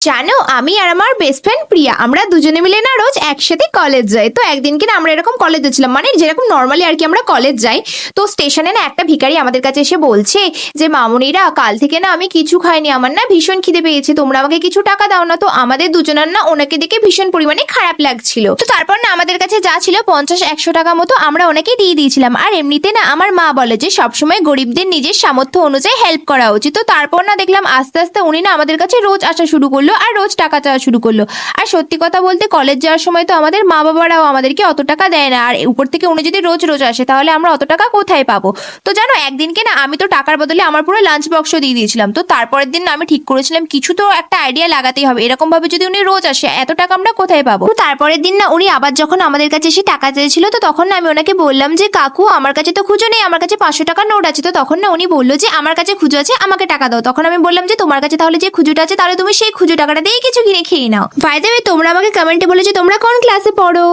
জানো, আমি আর আমার বেস্ট ফ্রেন্ড প্রিয়া আমরা দুজনে মিলে না রোজ একসাথে কলেজ যাই। তো একদিন কিনা আমরা এরকম কলেজ যাচ্ছিলাম, মানে যেরকম নর্মালি আর কি আমরা কলেজ যাই। তো স্টেশনে না একটা ভিখারি আমাদের কাছে এসে বলছে যে মামুনিরা, কাল থেকে না আমি কিছু খাইনি, আমার না ভীষণ খিদে পেয়েছে, তোমরা আমাকে কিছু টাকা দাও না। তো আমাদের দুজনের না ওনাকে দেখে ভীষণ পরিমাণে খারাপ লাগছিল। তো তারপর না আমাদের কাছে যা ছিল 50-100 টাকা মতো আমরা ওনাকে দিয়ে দিয়েছিলাম। আর এমনিতে না আমার মা বলে যে সবসময় গরিবদের নিজের সামর্থ্য অনুযায়ী হেল্প করা উচিত। তো তারপর না দেখলাম আস্তে আস্তে উনি না আমাদের কাছে রোজ আসা শুরু করলো আর রোজ টাকা চাওয়া শুরু করলো। আর সত্যি কথা বলতে কলেজ যাওয়ার সময় তো আমাদের মা বাবারাও আমাদেরকে অত টাকা দেয় না, আর উপর থেকে উনি যদি রোজ রোজ আসে তাহলে আমরা অত টাকা কোথায় পাবো। তো জানো, একদিনকে না আমি তো টাকার বদলে আমার পুরো লাঞ্চ বক্সও দিয়ে দিয়েছিলাম। তো তারপরের দিন না আমি ঠিক করেছিলাম কিছু তো একটা আইডিয়া লাগাতেই হবে, এরকম ভাবে যদি উনি রোজ আসে এত টাকা আমরা কোথায় পাবো। তো তারপরের দিন না উনি আবার যখন আমাদের কাছে এসে টাকা চেয়েছিল, তো তখন না আমি ওনাকে বললাম যে কাকু আমার কাছে তো খুঁজো নেই, আমার কাছে 500 টাকার নোট আছে। তো তখন না উনি বললো যে আমার কাছে খুঁজো আছে, আমাকে টাকা দাও। তখন আমি বললাম যে তোমার কাছে তাহলে যে খুঁজোটা আছে তাহলে তুমি সেই খুঁজো টাকাটা দিয়ে কিছু কিনে খেয়ে নাও। বাই দ্য ওয়ে, তোমরা আমাকে কমেন্টে বলে যে তোমরা কোন ক্লাসে পড়ো।